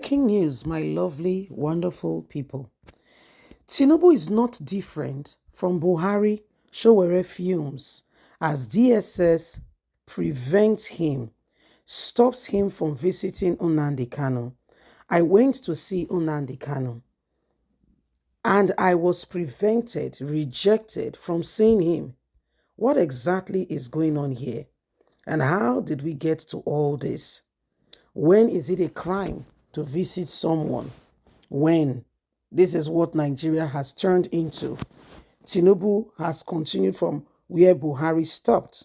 Breaking news, my lovely, wonderful people. Tinubu is not different from Buhari, Sowore Fumes, as DSS prevents him, stops him from visiting Nnamdi Kanu. I went to see Nnamdi Kanu and I was prevented, rejected from seeing him. What exactly is going on here? And how did we get to all this? When is it a crime to visit someone? When? This is what Nigeria has turned into. Tinubu has continued from where Buhari stopped.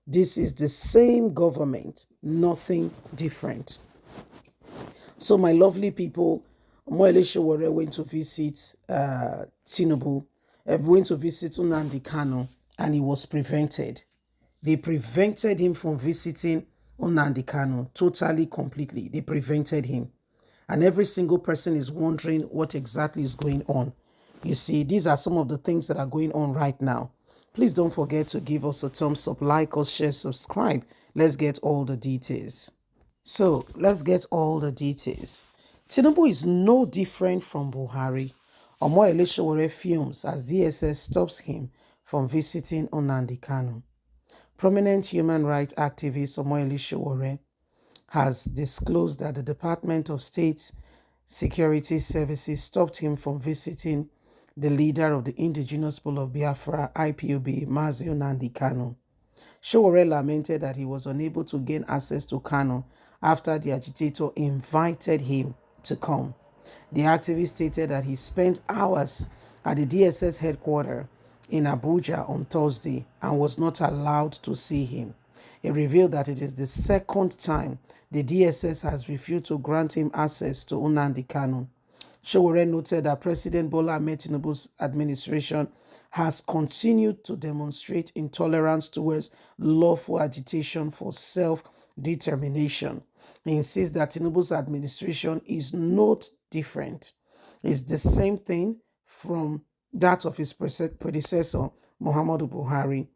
This is the same government, nothing different. So, my lovely people, Moele Sowore went to visit Tinubu, went to visit Nnamdi Kanu, and he was prevented. They prevented him from visiting Nnamdi Kanu totally, completely. They prevented him. And every single person is wondering what exactly is going on. You see, these are some of the things that are going on right now. Please don't forget to give us a thumbs up, like us, share, subscribe. Let's get all the details. So let's get all the details. Tinubu is no different from Buhari. Omoyele Sowore Fumes as DSS stops him from visiting Nnamdi Kanu. Prominent human rights activist Omoyele Sowore has disclosed that the Department of State Security Services stopped him from visiting the leader of the Indigenous People of Biafra, IPOB, Mazi Nnamdi Kanu. Sowore lamented that he was unable to gain access to Kanu after the agitator invited him to come. The activist stated that he spent hours at the DSS headquarters in Abuja on Thursday and was not allowed to see him. He revealed that it is the second time the DSS has refused to grant him access to Nnamdi Kanu. Sowore noted that President Bola Ahmed Tinubu's administration has continued to demonstrate intolerance towards lawful agitation for self-determination. He insists that Tinubu's administration is not different. It's the same thing from that of his predecessor, Muhammadu Buhari.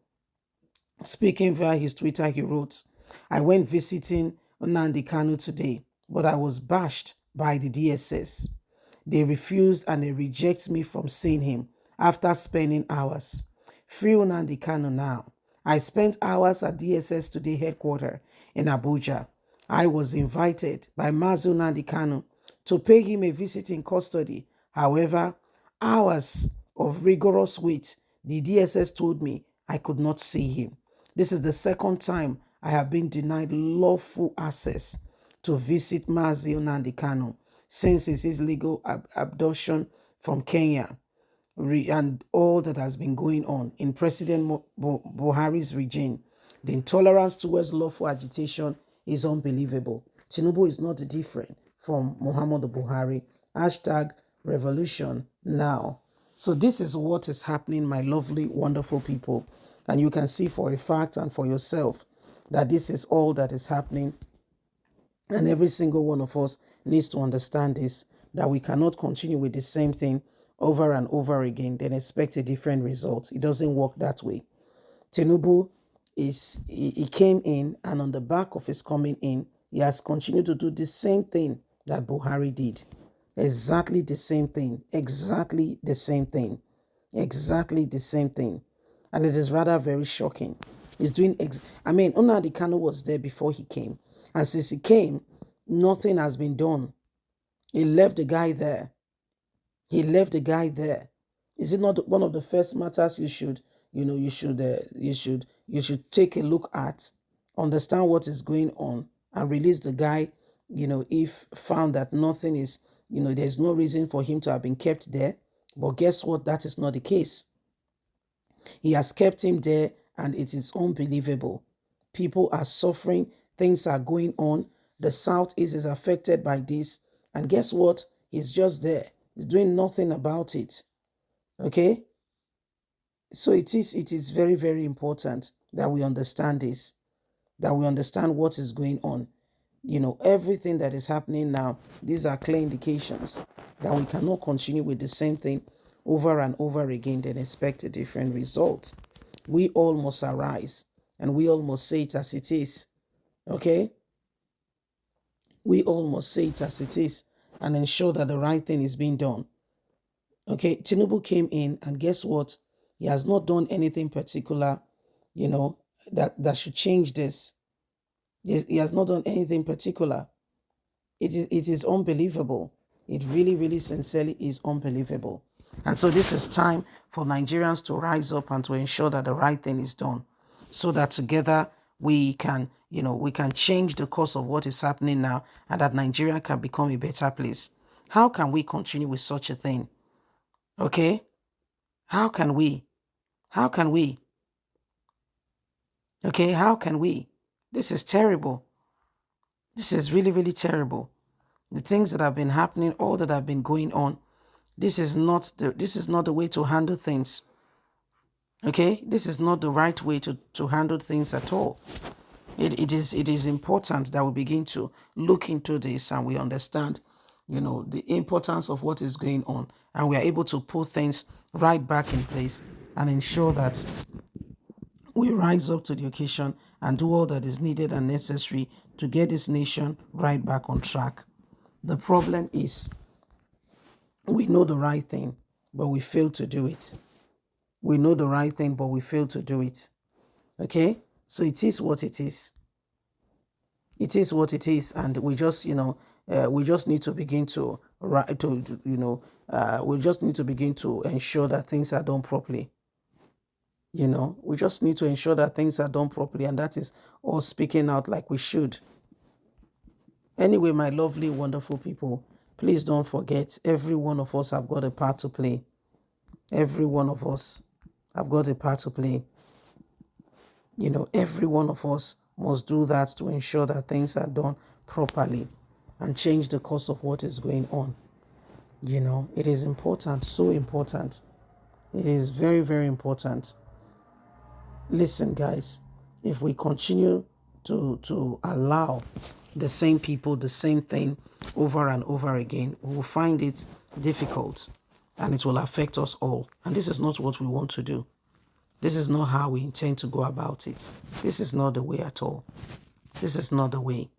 Speaking via his Twitter, he wrote, "I went visiting Nnamdi Kanu today, but I was bashed by the DSS. They refused and they reject me from seeing him after spending hours. Free Nnamdi Kanu now. I spent hours at DSS Today headquarters in Abuja. I was invited by Mazi Nnamdi Kanu to pay him a visit in custody. However, hours of rigorous wait, the DSS told me I could not see him. This is the second time I have been denied lawful access to visit Mazi Nnamdi Kanu since his legal abduction from Kenya and all that has been going on in President Buhari's regime. The intolerance towards lawful agitation is unbelievable. Tinubu is not different from Muhammadu Buhari. Hashtag revolution now." So this is what is happening, my lovely, wonderful people. And you can see for a fact and for yourself that this is all that is happening. And every single one of us needs to understand this, that we cannot continue with the same thing over and over again, then expect a different result. It doesn't work that way. Tinubu he came in, and on the back of his coming in, he has continued to do the same thing that Buhari did. Exactly the same thing. Exactly the same thing. Exactly the same thing. And it is rather very shocking. He's doing, Nnamdi Kanu was there before he came. And since he came, nothing has been done. He left the guy there. He left the guy there. Is it not one of the first matters you should take a look at, understand what is going on, and release the guy, if found that nothing is, there's no reason for him to have been kept there. But guess what? That is not the case. He has kept him there, and it is unbelievable. People are suffering. Things are going on. The Southeast is affected by this. And guess what? He's just there. He's doing nothing about it. Okay? So it is very, very important that we understand this, that we understand what is going on. Everything that is happening now, these are clear indications that we cannot continue with the same thing over and over again and expect a different result. We all must arise and we all must say it as it is. Okay? We all must say it as it is and ensure that the right thing is being done. Okay, Tinubu came in, and guess what? He has not done anything particular, you know, that should change this. He has not done anything particular. It is unbelievable. It really, really sincerely is unbelievable. And so this is time for Nigerians to rise up and to ensure that the right thing is done, so that together we can, we can change the course of what is happening now, and that Nigeria can become a better place. How can we continue with such a thing? Okay? How can we? How can we? Okay, how can we? This is terrible. This is really, really terrible. The things that have been happening, all that have been going on, this is not the way to handle things. Okay? This is not the right way to handle things at all. It is important that we begin to look into this, and we understand, the importance of what is going on, and we are able to put things right back in place and ensure that we rise up to the occasion and do all that is needed and necessary to get this nation right back on track. The problem is we know the right thing, but we fail to do it. We know the right thing, but we fail to do it. Okay? So it is what it is. It is what it is, and we just, we just need to begin to, we just need to begin to ensure that things are done properly. We just need to ensure that things are done properly, and that is all speaking out like we should. Anyway, my lovely, wonderful people, please don't forget, every one of us have got a part to play. Every one of us have got a part to play. Every one of us must do that to ensure that things are done properly and change the course of what is going on. It is important, so important. It is very, very important. Listen, guys, if we continue to allow the same people, the same thing over and over again, we will find it difficult, and it will affect us all. And this is not what we want to do. This is not how we intend to go about it. This is not the way at all. This is not the way.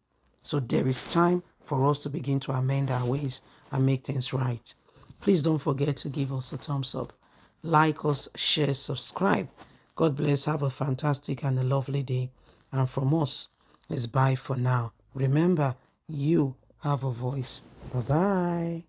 So there is time for us to begin to amend our ways and make things right. Please don't forget to give us a thumbs up. Like us, share, subscribe. God bless. Have a fantastic and a lovely day. And from us, it's bye for now. Remember, you have a voice. Bye-bye.